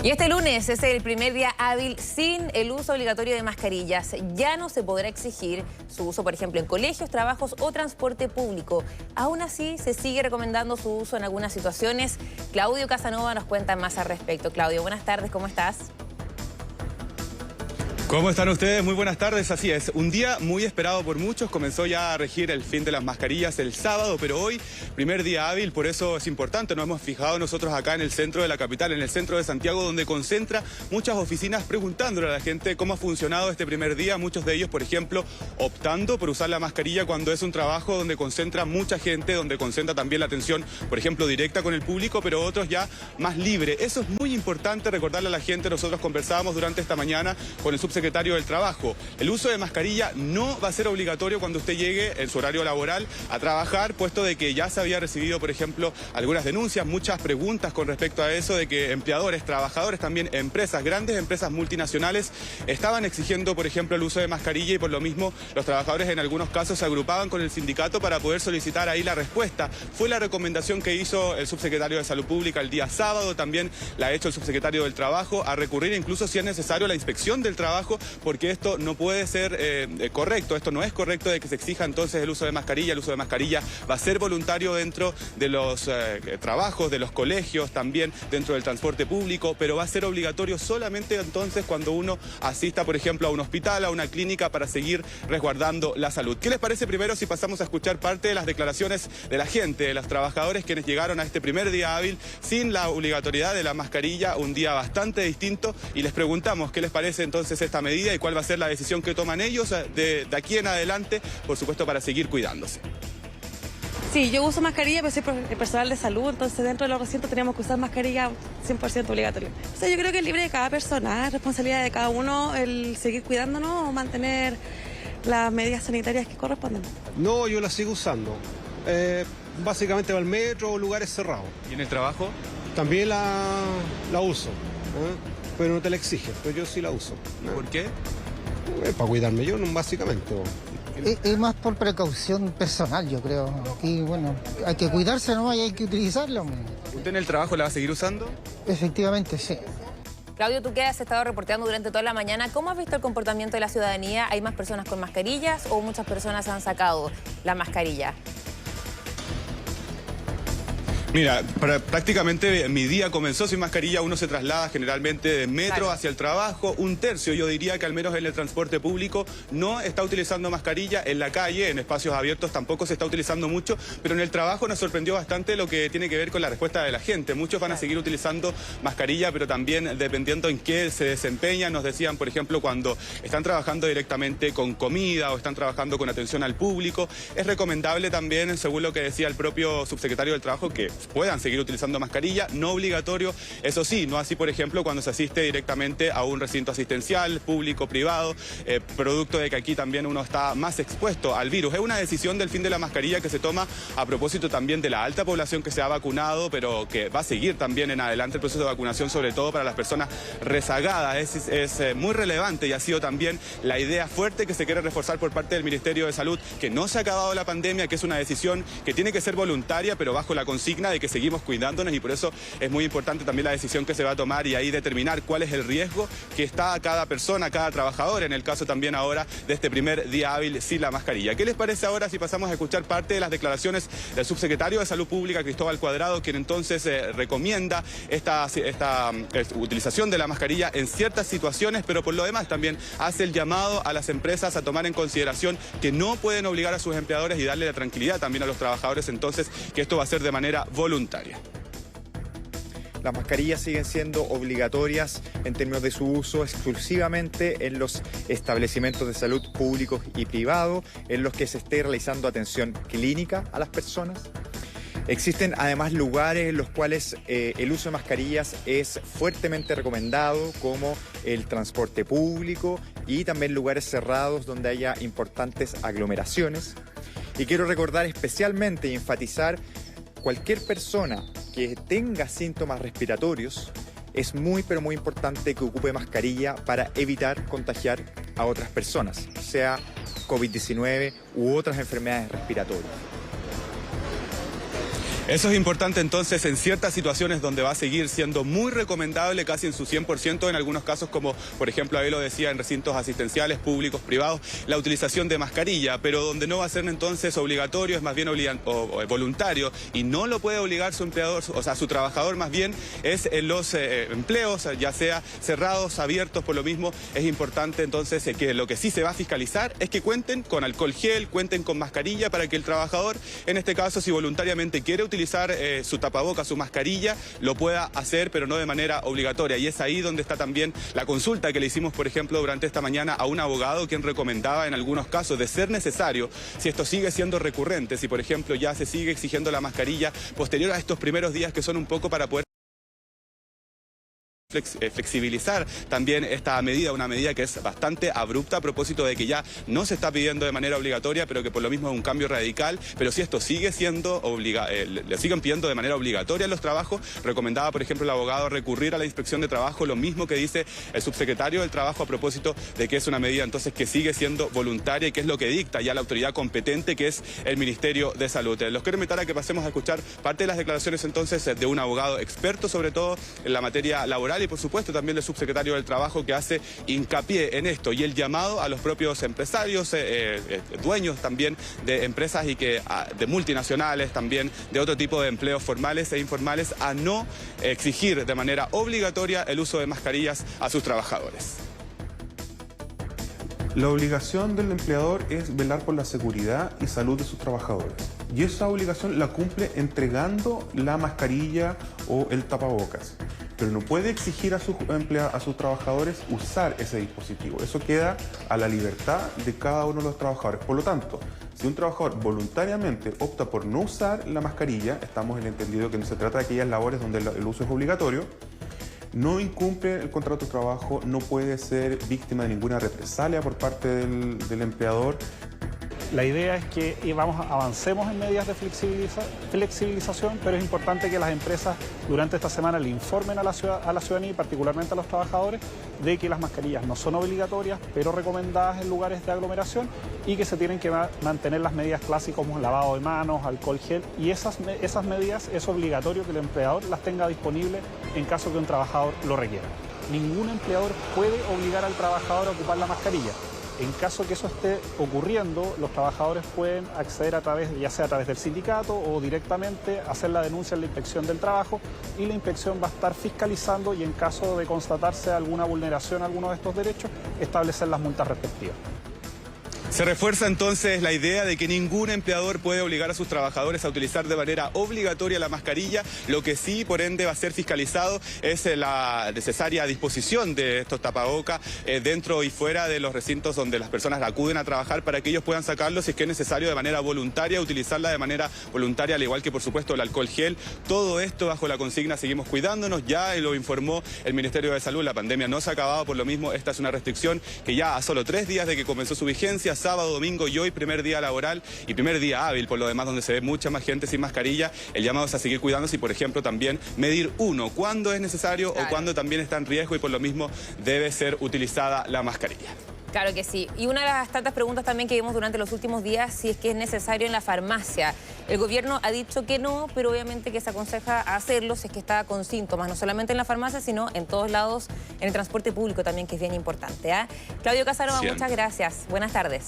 Y este lunes es el primer día hábil sin el uso obligatorio de mascarillas. Ya no se podrá exigir su uso, por ejemplo, en colegios, trabajos o transporte público. Aún así, se sigue recomendando su uso en algunas situaciones. Claudio Casanova nos cuenta más al respecto. Claudio, buenas tardes, ¿cómo estás? ¿Cómo están ustedes? Muy buenas tardes, así es. Un día muy esperado por muchos, comenzó ya a regir el fin de las mascarillas el sábado, pero hoy, primer día hábil, por eso es importante, nos hemos fijado nosotros acá en el centro de la capital, en el centro de Santiago, donde concentra muchas oficinas preguntándole a la gente cómo ha funcionado este primer día, muchos de ellos, por ejemplo, optando por usar la mascarilla cuando es un trabajo donde concentra mucha gente, donde concentra también la atención, por ejemplo, directa con el público, pero otros ya más libre. Eso es muy importante recordarle a la gente. Nosotros conversábamos durante esta mañana con el subsecretario del Trabajo. El uso de mascarilla no va a ser obligatorio cuando usted llegue en su horario laboral a trabajar, puesto de que ya se había recibido, por ejemplo, algunas denuncias, muchas preguntas con respecto a eso, de que empleadores, trabajadores, también empresas, grandes empresas multinacionales, estaban exigiendo, por ejemplo, el uso de mascarilla y por lo mismo los trabajadores en algunos casos se agrupaban con el sindicato para poder solicitar ahí la respuesta. Fue la recomendación que hizo el subsecretario de Salud Pública el día sábado, también la ha hecho el subsecretario del Trabajo, a recurrir incluso si es necesario a la inspección del trabajo, porque esto no puede ser correcto, esto no es correcto de que se exija entonces el uso de mascarilla. El uso de mascarilla va a ser voluntario dentro de los trabajos, de los colegios, también dentro del transporte público, pero va a ser obligatorio solamente entonces cuando uno asista, por ejemplo, a un hospital, a una clínica, para seguir resguardando la salud. ¿Qué les parece primero si pasamos a escuchar parte de las declaraciones de la gente, de los trabajadores quienes llegaron a este primer día hábil sin la obligatoriedad de la mascarilla, un día bastante distinto, y les preguntamos qué les parece entonces esta medida y cuál va a ser la decisión que toman ellos de aquí en adelante, por supuesto, para seguir cuidándose? Sí, yo uso mascarilla, pero soy personal de salud, entonces dentro de los recintos teníamos que usar mascarilla 100% obligatorio. O sea, yo creo que es libre de cada persona, es responsabilidad de cada uno el seguir cuidándonos o mantener las medidas sanitarias que corresponden. No, yo la sigo usando. Básicamente va al metro o lugares cerrados. ¿Y en el trabajo? También la uso, pero no te la exigen, pero yo sí la uso. ¿Por qué? Para cuidarme yo, básicamente. Es más por precaución personal, yo creo. Aquí, bueno, hay que cuidarse, ¿no? Y hay que utilizarlo. ¿Usted en el trabajo la va a seguir usando? Efectivamente, sí. Claudio, tú que has estado reporteando durante toda la mañana, ¿cómo has visto el comportamiento de la ciudadanía? ¿Hay más personas con mascarillas o muchas personas han sacado la mascarilla? Mira, prácticamente mi día comenzó sin mascarilla. Uno se traslada generalmente de metro hacia el trabajo. Un tercio, yo diría que al menos en el transporte público, no está utilizando mascarilla. En la calle, en espacios abiertos, tampoco se está utilizando mucho. Pero en el trabajo nos sorprendió bastante lo que tiene que ver con la respuesta de la gente. Muchos van a seguir utilizando mascarilla, pero también dependiendo en qué se desempeñan. Nos decían, por ejemplo, cuando están trabajando directamente con comida o están trabajando con atención al público, es recomendable también, según lo que decía el propio subsecretario del Trabajo, que puedan seguir utilizando mascarilla, no obligatorio, eso sí, no así, por ejemplo, cuando se asiste directamente a un recinto asistencial, público, privado, producto de que aquí también uno está más expuesto al virus. Es una decisión del fin de la mascarilla que se toma a propósito también de la alta población que se ha vacunado, pero que va a seguir también en adelante el proceso de vacunación, sobre todo para las personas rezagadas. Es muy relevante y ha sido también la idea fuerte que se quiere reforzar por parte del Ministerio de Salud, que no se ha acabado la pandemia, que es una decisión que tiene que ser voluntaria, pero bajo la consigna de que seguimos cuidándonos, y por eso es muy importante también la decisión que se va a tomar y ahí determinar cuál es el riesgo que está a cada persona, a cada trabajador, en el caso también ahora de este primer día hábil sin la mascarilla. ¿Qué les parece ahora si pasamos a escuchar parte de las declaraciones del subsecretario de Salud Pública, Cristóbal Cuadrado, quien entonces recomienda esta utilización de la mascarilla en ciertas situaciones, pero por lo demás también hace el llamado a las empresas a tomar en consideración que no pueden obligar a sus empleadores y darle la tranquilidad también a los trabajadores entonces que esto va a ser de manera voluntaria? Las mascarillas siguen siendo obligatorias en términos de su uso exclusivamente en los establecimientos de salud públicos y privados, en los que se esté realizando atención clínica a las personas. Existen además lugares en los cuales el uso de mascarillas es fuertemente recomendado, como el transporte público y también lugares cerrados donde haya importantes aglomeraciones. Y quiero recordar especialmente y enfatizar: cualquier persona que tenga síntomas respiratorios, es muy pero muy importante que ocupe mascarilla para evitar contagiar a otras personas, sea COVID-19 u otras enfermedades respiratorias. Eso es importante entonces en ciertas situaciones donde va a seguir siendo muy recomendable, casi en su 100% en algunos casos, como por ejemplo ahí lo decía, en recintos asistenciales, públicos, privados, la utilización de mascarilla, pero donde no va a ser entonces obligatorio, es más bien voluntario y no lo puede obligar su empleador, o sea, su trabajador más bien, es en los empleos, ya sea cerrados, abiertos, por lo mismo es importante entonces que lo que sí se va a fiscalizar es que cuenten con alcohol gel, cuenten con mascarilla para que el trabajador, en este caso, si voluntariamente quiere utilizar su tapaboca, su mascarilla, lo pueda hacer, pero no de manera obligatoria. Y es ahí donde está también la consulta que le hicimos, por ejemplo, durante esta mañana a un abogado quien recomendaba en algunos casos, de ser necesario, si esto sigue siendo recurrente, si por ejemplo ya se sigue exigiendo la mascarilla posterior a estos primeros días que son un poco para poder flexibilizar también esta medida, una medida que es bastante abrupta a propósito de que ya no se está pidiendo de manera obligatoria, pero que por lo mismo es un cambio radical. Pero si esto sigue siendo le siguen pidiendo de manera obligatoria los trabajos, recomendaba por ejemplo el abogado recurrir a la inspección de trabajo, lo mismo que dice el subsecretario del Trabajo a propósito de que es una medida entonces que sigue siendo voluntaria y que es lo que dicta ya la autoridad competente, que es el Ministerio de Salud. Los quiero invitar a que pasemos a escuchar parte de las declaraciones entonces de un abogado experto sobre todo en la materia laboral y por supuesto también el subsecretario del Trabajo, que hace hincapié en esto y el llamado a los propios empresarios, dueños también de empresas y que de multinacionales, también de otro tipo de empleos formales e informales, a no exigir de manera obligatoria el uso de mascarillas a sus trabajadores. La obligación del empleador es velar por la seguridad y salud de sus trabajadores. Y esa obligación la cumple entregando la mascarilla o el tapabocas. Pero no puede exigir a sus trabajadores usar ese dispositivo. Eso queda a la libertad de cada uno de los trabajadores. Por lo tanto, si un trabajador voluntariamente opta por no usar la mascarilla, estamos en el entendido que no se trata de aquellas labores donde el uso es obligatorio, no incumple el contrato de trabajo, no puede ser víctima de ninguna represalia por parte del empleador. La idea es que avancemos en medidas de flexibilización, pero es importante que las empresas durante esta semana le informen a la ciudadanía y particularmente a los trabajadores de que las mascarillas no son obligatorias, pero recomendadas en lugares de aglomeración y que se tienen que mantener las medidas clásicas como lavado de manos, alcohol gel, y esas medidas es obligatorio que el empleador las tenga disponibles en caso que un trabajador lo requiera. Ningún empleador puede obligar al trabajador a ocupar la mascarilla. En caso que eso esté ocurriendo, los trabajadores pueden acceder ya sea a través del sindicato o directamente hacer la denuncia en la inspección del trabajo, y la inspección va a estar fiscalizando y en caso de constatarse alguna vulneración a alguno de estos derechos, establecer las multas respectivas. Se refuerza entonces la idea de que ningún empleador puede obligar a sus trabajadores a utilizar de manera obligatoria la mascarilla. Lo que sí, por ende, va a ser fiscalizado es la necesaria disposición de estos tapabocas dentro y fuera de los recintos donde las personas acuden a trabajar, para que ellos puedan sacarlo si es que es necesario de manera voluntaria, utilizarla de manera voluntaria, al igual que por supuesto el alcohol gel. Todo esto bajo la consigna seguimos cuidándonos. Ya lo informó el Ministerio de Salud, la pandemia no se ha acabado, por lo mismo esta es una restricción que ya a solo 3 días de que comenzó su vigencia, sábado, domingo y hoy, primer día laboral y primer día hábil, por lo demás, donde se ve mucha más gente sin mascarilla. El llamado es a seguir cuidándose y, por ejemplo, también medir cuándo es necesario o cuándo también está en riesgo, y por lo mismo debe ser utilizada la mascarilla. Claro que sí. Y una de las tantas preguntas también que vimos durante los últimos días, si es que es necesario en la farmacia. El gobierno ha dicho que no, pero obviamente que se aconseja hacerlo si es que está con síntomas, no solamente en la farmacia, sino en todos lados, en el transporte público también, que es bien importante. Claudio Casanova, muchas gracias. Buenas tardes.